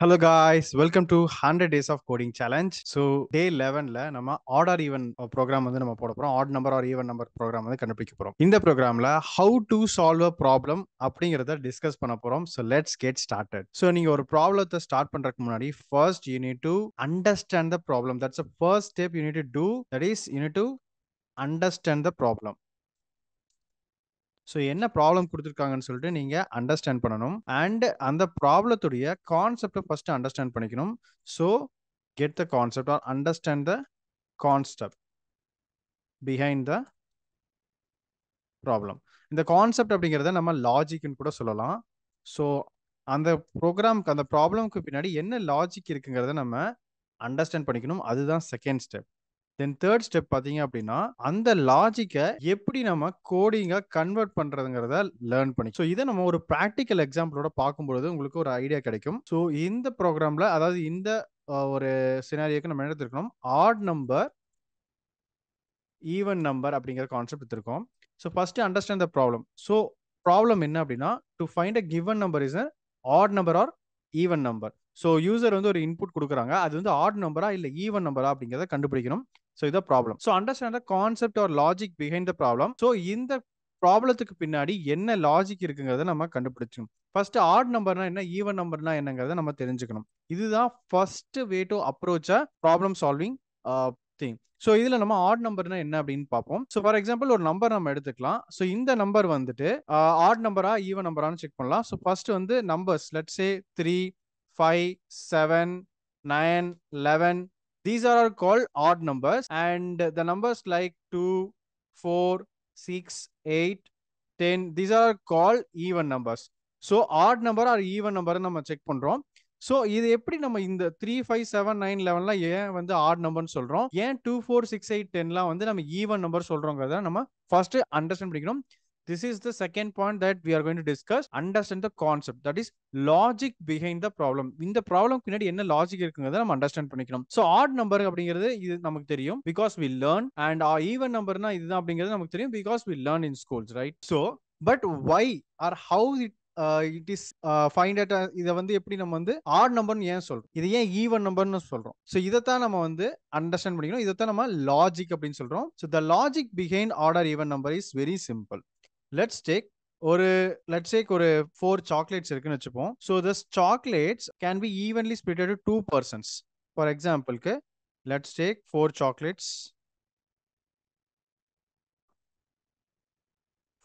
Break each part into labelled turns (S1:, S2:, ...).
S1: Hello guys, welcome to 100 Days of Coding Challenge. So day 11ல நம்ம odd or even program வந்து நம்ம போட போறோம். odd number or even number program வந்து கண்டுபிடிக்க போறோம். இந்த ப்ரோக்ராம்ல how to solve a problem அப்படிங்கறத டிஸ்கஸ் பண்ண போறோம். So let's get started. So நீங்க ஒரு ப்ராப்ளத்தை ஸ்டார்ட் பண்றதுக்கு முன்னாடி first you need to understand the problem. That's the first step you need to do. That is you need to understand the problem. So என்ன problem கொடுத்துருக்காங்கன்னு சொல்லிட்டு நீங்கள் understand பண்ணணும் அண்ட் அந்த ப்ராப்ளத்துடைய கான்செப்டை ஃபர்ஸ்ட் அண்டர்ஸ்டாண்ட் பண்ணிக்கணும். So get the concept or understand the concept behind the problem. இந்த கான்செப்ட் அப்படிங்கிறத நம்ம லாஜிக்னு கூட சொல்லலாம். ஸோ அந்த ப்ரோக்ராம்க்கு அந்த ப்ராப்ளம்க்கு பின்னாடி என்ன லாஜிக் இருக்குங்கிறத நம்ம அண்டர்ஸ்டாண்ட் பண்ணிக்கணும். அதுதான் second step. Then third step பார்த்தீங்க அப்படின்னா அந்த லாஜிக்கை எப்படி நம்ம கோடிங்கா கன்வெர்ட் பண்றதுங்கிறத லேர்ன் பண்ணி. ஸோ இதை நம்ம ஒரு ப்ராக்டிக்கல் எக்ஸாம்பிளோட பார்க்கும்பொழுது உங்களுக்கு ஒரு ஐடியா கிடைக்கும். ஸோ இந்த ப்ரோக்ராம்ல அதாவது இந்த ஒரு சினாரியோக்கு நம்ம என்ன எடுத்துருக்கணும், ஆட் நம்பர் ஈவன் நம்பர் அப்படிங்கிற கான்செப்ட் எடுத்திருக்கோம். So first understand the problem. So problem என்ன அப்படின்னா to find a given number is add number R even number. So user வந்து ஒரு இன்புட் கொடுக்குறாங்க, அது வந்து ஆட் நம்பரா இல்லை ஈவன் நம்பரா அப்படிங்கிறத கண்டுபிடிக்கணும். ஸோ இதான் problem. So understand the concept R logic behind the problem. So இந்த ப்ராப்ளத்துக்கு பின்னாடி என்ன லாஜிக் இருக்குங்கிறத நம்ம கண்டுபிடிச்சோம். ஃபர்ஸ்ட் ஆட் நம்பர்னா என்ன, ஈவன் நம்பர்னா என்னங்கிறத நம்ம தெரிஞ்சுக்கணும். இதுதான் first way to approach a problem solving thing. So இதுல நம்ம ஆட் நம்பர்னா என்ன அப்படின்னு பார்ப்போம். ஸோ ஃபார் எக்ஸாம்பிள் ஒரு நம்பர் நம்ம எடுத்துக்கலாம். ஸோ இந்த நம்பர் வந்துட்டு ஆட் நம்பரா ஈவன் நம்பரான்னு செக் பண்ணலாம். ஸோ ஃபர்ஸ்ட் வந்து numbers let's say 3, 5, 7, 9, 11. These are all called odd numbers, and the numbers like 2, 4, 6, 8, 10, these are called even numbers. So odd number or even number நம்ம check பண்றோம். So இது எப்படி நம்ம இந்த 3, 5, 7, 9, 11லாம் ஏன் வந்து ஆட் நம்பர்னு சொல்றோம், ஏன் 2, 4, 6, 8, 10லாம் வந்து நம்ம ஈவன் நம்பர் சொல்றோங்கிறத நம்ம ஃபர்ஸ்ட் அண்டர்ஸ்டாண்ட் பண்ணிக்கணும். This is the second point that we are going to discuss. Understand the concept, that is logic behind the problem. இந்த ப்ராப்ளம் பின்னாடி என்ன லாஜிக் இருக்குங்கிறத நம்ம அண்டர்ஸ்டாண்ட் பண்ணிக்கணும். ஸோ ஆட் நம்பர் அப்படிங்கிறது இது நமக்கு தெரியும் because we learn, and even நம்பர்னா இதுதான் அப்படிங்கிறது நமக்கு தெரியும் because we learn in schools, right? So but why are how it is find at இதை வந்து எப்படி நம்ம வந்து ஆட் நம்பர்னு ஏன் சொல்றோம், இது ஏன் ஈவன் நம்பர்னு சொல்றோம். ஸோ இதைத்தான் நம்ம வந்து அண்டர்ஸ்டாண்ட் பண்ணிக்கணும். இதைத்தான் நம்ம லாஜிக் அப்படின்னு சொல்றோம். So the logic behind odd or even number is very simple. let's take ஒரு 4 chocolates இருக்குன்னு வச்சுப்போம். so this chocolates can be evenly split into 2 persons. for example let's take 4 chocolates.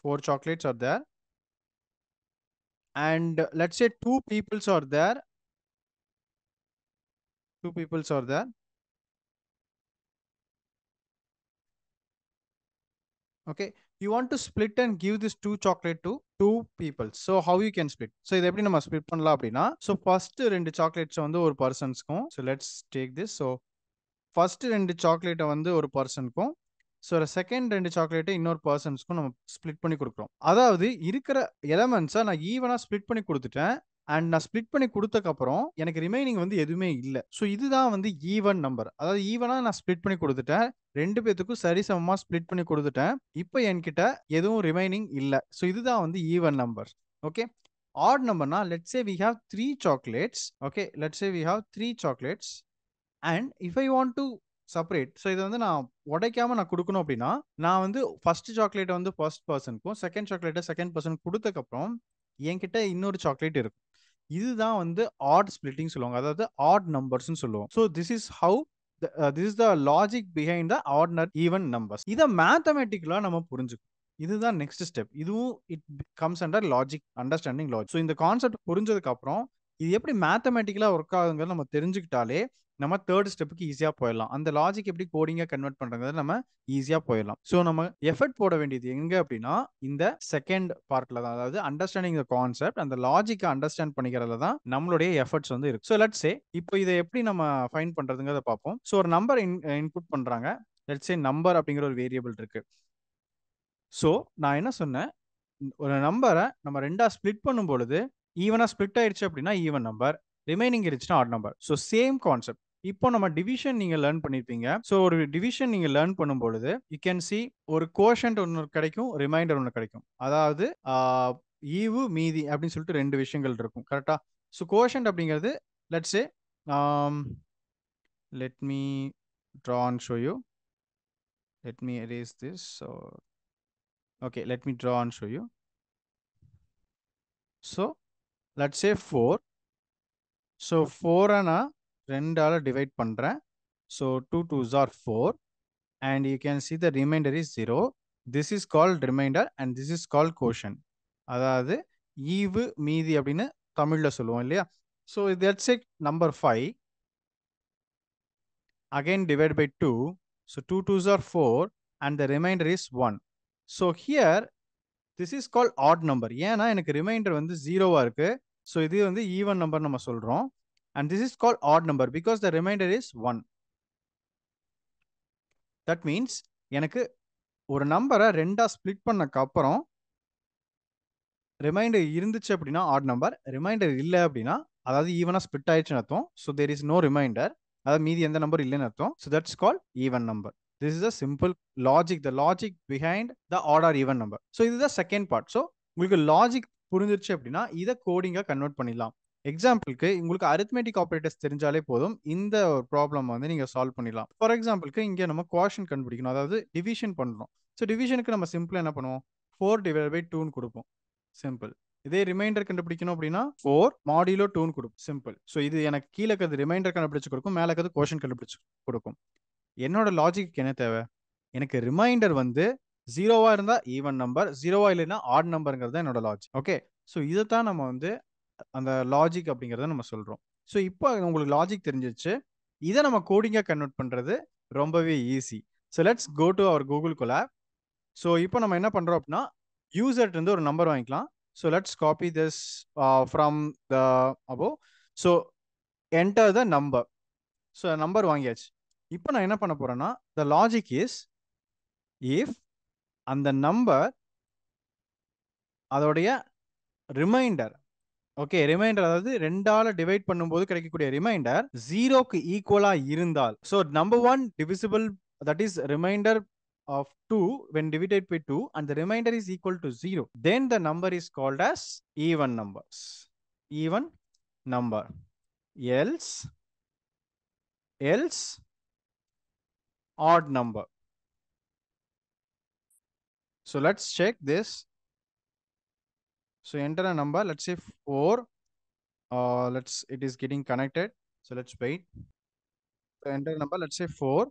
S1: 4 chocolates are there, and let's say 2 peoples are there. 2 peoples are there. okay, you want to split and give this 2 chocolate to 2 people. so how you can split? so இதை எப்படி நம்ம split பண்ணலாம் அப்படின்னா, so first 2 chocolates வந்து ஒரு பர்சன்ஸ்க்கும், so let's take this. so first 2 சாக்லேட்டை வந்து ஒரு பர்சனுக்கும், ஸோ செகண்ட் 2 சாக்லேட்டை இன்னொரு பர்சன்ஸ்க்கும் நம்ம ஸ்ப்ளிட் பண்ணி கொடுக்குறோம். அதாவது இருக்கிற எலமெண்ட்ஸை நான் ஈவனாக ஸ்ப்ளிட் பண்ணி கொடுத்துட்டேன், அண்ட் நான் ஸ்ப்ளிட் பண்ணி கொடுத்தக்கப்புறம் எனக்கு ரிமைனிங் வந்து எதுவுமே இல்லை. ஸோ இதுதான் வந்து ஈவன் நம்பர். அதாவது ஈவனாக நான் ஸ்ப்ளிட் பண்ணி கொடுத்துட்டேன், 2 பேத்துக்கும் சரிசமமாக ஸ்ப்ளிட் பண்ணி கொடுத்துட்டேன், இப்போ என்கிட்ட எதுவும் ரிமைனிங் இல்லை. ஸோ இதுதான் வந்து ஈவன் நம்பர். ஓகே, ஆட் நம்பர்னா let's say we have 3 chocolates. Okay, let's say we have 3 chocolates and if I want to separate. So இதை வந்து நான் உடைக்காம நான் கொடுக்கணும் அப்படின்னா, நான் வந்து ஃபர்ஸ்ட் சாக்லேட்டை வந்து ஃபர்ஸ்ட் பர்சனுக்கும் செகண்ட் சாக்லேட்டை செகண்ட் பர்சனுக்கு கொடுத்தக்கப்புறம் என்கிட்ட இன்னொரு சாக்லேட் இருக்கும். இதுதான் வந்து ஆட் ஸ்பிளிட்டிங் சொல்லுவாங்க, அதாவது ஆட் நம்பர்ஸ்னு சொல்லுவோம். So this is how this is the logic behind the odd nor even numbers. இதை மேத்தமெட்டிக்கலா நம்ம புரிஞ்சுக்கணும். இதுதான் நெக்ஸ்ட் ஸ்டெப். இதுவும் it comes under logic, understanding logic. So இந்த கான்செப்ட் புரிஞ்சதுக்கு அப்புறம் இது எப்படி மேத்தமெட்டிக்கலா ஒர்க் ஆகுங்கிறது நம்ம தெரிஞ்சுக்கிட்டாலே நம்ம தேர்ட் ஸ்டெப்புக்கு ஈஸியா போயிடலாம். அந்த லாஜிக் எப்படி கோடிங்கா கன்வெர்ட் பண்றது நம்ம ஈஸியா போயிடலாம். ஸோ நம்ம எஃபர்ட் போட வேண்டியது எங்க அப்படின்னா இந்த செகண்ட் பார்ட்ல தான், அதாவது அண்டர்ஸ்டாண்டிங் த கான்செப்ட், அந்த லாஜிக்கை அண்டர்ஸ்டாண்ட் பண்ணிக்கிறதுல தான் நம்மளுடைய எஃபர்ட்ஸ் வந்து இருக்கு. ஸோ லெட்ஸ் சே இப்போ இதை எப்படி நம்ம ஃபைண்ட் பண்றதுங்கிறத பார்ப்போம். ஸோ ஒரு நம்பர் இன்புட் பண்றாங்க. லெட்ஸ் சே நம்பர் அப்படிங்கிற ஒரு வேரியபிள் இருக்கு. ஸோ நான் என்ன சொன்னேன், ஒரு நம்பரை நம்ம ரெண்டா ஸ்பிளிட் பண்ணும் பொழுது ஈவனா ஸ்பிளிட் ஆயிடுச்சு அப்படின்னா ஈவன் நம்பர், ரிமைனிங் இருந்துச்சுன்னா add number. So same concept. இப்போ நம்ம டிவிஷன் நீங்க லேர்ன் பண்ணிருப்பீங்க. ஸோ ஒரு டிவிஷன் நீங்க லேர்ன் பண்ணும் பொழுது யூ கேன் சி ஒரு கோஷன்ட் ஒன்று கிடைக்கும், ரிமைண்டர் ஒன்று கிடைக்கும். அதாவது ஈவு மீதி அப்படின்னு சொல்லிட்டு 2 விஷயங்கள் இருக்கும், கரெக்டா? ஸோ கோஷன்ட் அப்படிங்கிறது let's say, let me draw and show you. Let me erase this. So, okay, let me draw and show you. So, let's say 4. So, 4 ana 2 divide பண்றேன். So, 2 2s are 4. And you can see the remainder is 0. This is called remainder and this is called quotient. அதாவது ஈவு மீதி அப்படின்னு தமிழ்ல சொல்லுவோம் இல்லையா? So, let's say number 5. Again divide by 2. So, 2 2s are 4 and the remainder is 1. So, here this is called odd number. ஏன்னா எனக்கு remainder வந்து 0வா இருக்கு. So, இது வந்து even number நம்ம சொல்றோம். And this is called odd number because the remainder is 1. That means எனக்கு ஒரு நம்பரை 2ஆ ஸ்ப்ளிட் பண்ணக்கு அப்புறம் ரிமைண்டர் இருந்துச்சு அப்படின்னா ஆட் நம்பர், ரிமைண்டர் இல்லை அப்படின்னா அதாவது ஈவனா ஸ்ப்ளிட் ஆயிடுச்சுன்னு அர்த்தம். So there is no reminder, அதாவது மீதி எந்த நம்பர் இல்லைன்னு அர்த்தம். So that's call even number. This is a simple logic, the logic behind the odd or even number. So இதுதான் செகண்ட் பார்ட். ஸோ உங்களுக்கு லாஜிக் புரிஞ்சிருச்சு அப்படின்னா இதை கோடிங்காக கன்வெர்ட் பண்ணிடலாம். எக்ஸாம்பிளுக்கு உங்களுக்கு அரித்மெட்டிக் ஆப்ரேட்டர்ஸ் தெரிஞ்சாலே போதும், இந்த ஒரு ப்ராப்ளம் வந்து நீங்க சால்வ் பண்ணிடலாம். ஃபார் எக்ஸாம்பிளுக்கு இங்க நம்ம குவாஷன் கண்டுபிடிக்கணும், அதாவது டிவிஷன் பண்றோம். ஸோ டிவிஷனுக்கு நம்ம சிம்பிளா என்ன பண்ணுவோம், 4 டிவைட் பை 2 கொடுப்போம், சிம்பிள். இதே ரிமைண்டர் கண்டுபிடிக்கணும் அப்படின்னா 4 மாடியூலோ 2 கொடுக்கும், சிம்பிள். ஸோ இது எனக்கு கீழே இருக்கிறது ரிமைண்டர் கண்டுபிடிச்சு கொடுக்கும், மேலே இருக்கிறது குவாஷன் கண்டுபிடிச்சு கொடுக்கும். என்னோட லாஜிக் என்ன தேவை, எனக்கு ரிமைண்டர் வந்து 0வா இருந்தா ஈவன் நம்பர், 0வா இல்லைன்னா ஆட் நம்பருங்கிறது தான் என்னோட லாஜிக். ஓகே, ஸோ இதைத்தான் நம்ம வந்து அந்த லாஜிக் அப்படிங்கிறத நம்ம சொல்றோம். ஸோ இப்போ உங்களுக்கு லாஜிக் தெரிஞ்சிருச்சு. இதை நம்ம கோடிங்காக கன்வெர்ட் பண்றது ரொம்பவே easy. So let's go to our Google Colab. So இப்போ நம்ம என்ன பண்றோம் அப்படின்னா யூசர்ட் இருந்து ஒரு நம்பர் வாங்கிக்கலாம். So let's copy this from the above. So enter the number. So number வாங்கியாச்சு. இப்போ நான் என்ன பண்ண போறேன்னா த லாஜிக் இஸ் இஃப் அந்த நம்பர் அதோடைய ரிமைண்டர், ஓகே, ரிமைண்டர் அதாவது 2ஆல டிவைட் பண்ணும்போது கிடைக்கக்கூடிய ரிமைண்டர் 0க்கு ஈக்குவலா இருந்தால், so number 1 divisible, that is reminder of 2 when divided by 2 and the remainder is equal to 0, then the number is called as even numbers, even number. Else odd number. So let's check this. So enter a number, let's say 4. It is getting connected, so let's wait. So enter a number, let's say 4,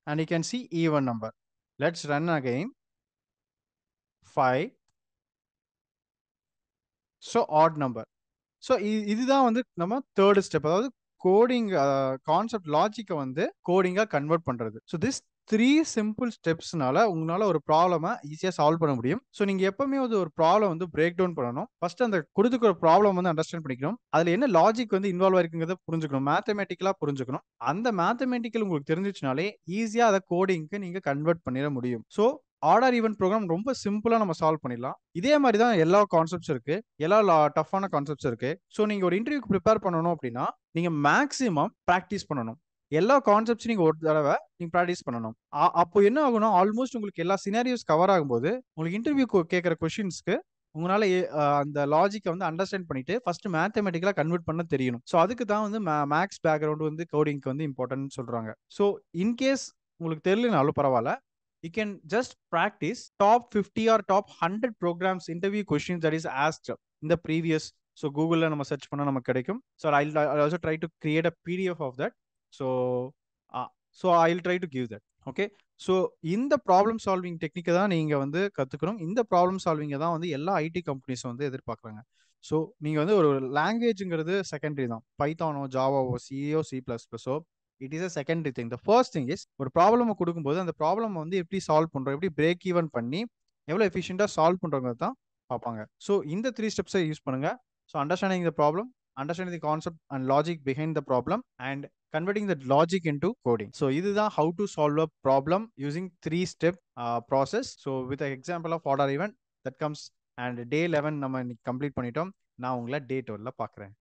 S1: and you can see even number. Let's run again. 5. So odd number. So இதுதான் வந்து நம்ம third step, அதாவது coding concept லாஜிக்கை வந்து கோடிங்காக convert பண்ணுறது. So this 3 simple ஸ்டெப்ஸ்னால உங்களால் ஒரு ப்ராப்ளமை ஈஸியாக சால்வ் பண்ண முடியும். ஸோ நீங்கள் எப்பவுமே வந்து ஒரு ப்ராப்ளம் வந்து பிரேக் டவுன் பண்ணணும். ஃபர்ஸ்ட் அந்த கொடுத்துக்கிற ப்ராப்ளம் வந்து அண்டர்ஸ்டாண்ட் பண்ணிக்கணும், அதில் என்ன லாஜிக் வந்து இன்வால்வ் ஆயிருக்குங்கிறத புரிஞ்சுக்கணும், மேத்தமெட்டிக்கலாக புரிஞ்சுக்கணும். அந்த மேத்தமெட்டிக்கல் உங்களுக்கு தெரிஞ்சிச்சுனாலே ஈஸியாக அதை கோடிங்க்கு நீங்கள் கன்வெர்ட் பண்ணிட முடியும். So odd or even program ரொம்ப சிம்பிளா நம்ம சால்வ் பண்ணிடலாம். இதே மாதிரி தான் எல்லா கான்செப்ட்ஸ் இருக்கு, எல்லா டஃப்பான கான்செப்ட்ஸ் இருக்கு. ஸோ நீங்க ஒரு இன்டர்வியூக்கு ப்ரிப்பேர் பண்ணணும் அப்படின்னா நீங்க மேக்ஸிமம் ப்ராக்டிஸ் பண்ணணும். எல்லா கான்செப்ட்ஸ் நீங்க ஒரு தடவை நீங்க ப்ராக்டிஸ் பண்ணணும். அப்போ என்ன ஆகும்னா ஆல்மோஸ்ட் உங்களுக்கு எல்லா சினாரியோஸ் கவர் ஆகும்போது உங்களுக்கு இன்டர்வியூ கேட்குற கொஸ்டின்ஸ்க்கு உங்களால அந்த லாஜிக்கை வந்து அண்டர்ஸ்டாண்ட் பண்ணிட்டு ஃபர்ஸ்ட் மேத்தமெட்டிக்கலா கன்வெர்ட் பண்ண தெரியணும். ஸோ அதுக்கு தான் வந்து மேக்ஸ் பேக்ரவுண்ட் வந்து கோடிங்க்கு வந்து இம்பார்ட்டன்ட் சொல்றாங்க. ஸோ இன்கேஸ் உங்களுக்கு தெரியலனாலும் பரவாயில்ல, you can just practice top 50 or top 100 programs interview questions that is asked in the previous. So Google la nama search panna namak kedaikum. So I'll also try to create a PDF of that. So I'll try to give that. Okay, so இந்த problem solving டெக்னிக்கை தான் நீங்க வந்து கத்துக்கணும். இந்த problem சால்விங்கை தான் வந்து எல்லா ஐடி கம்பெனிஸ் வந்து எதிர்பார்க்குறாங்க. ஸோ நீங்க வந்து ஒரு லாங்குவேஜ்ங்கிறது செகண்டரி தான், பைத்தானோ ஜாவாவோ சிஓ C++ஓ it is a secondary thing. The first thing is ஒரு ப்ராப்ளம் கொடுக்கும்போது அந்த ப்ராப்ளம் வந்து எப்படி சால்வ் பண்றோம், எப்படி பிரேக் ஈவன் பண்ணி எவ்வளோ எஃபிஷியண்டா சால்வ் பண்றோங்கிறது தான் பார்ப்பாங்க. ஸோ இந்த 3 ஸ்டெப்ஸை யூஸ் பண்ணுங்க. So understanding the problem, understanding the concept and logic behind the problem and converting that logic into coding. So இதுதான் how to solve a problem using 3-step process. So with an example of order event that comes and day 11 நம்ம complete பண்ணிட்டோம். நான் உங்களை டே 12 பார்க்குறேன்.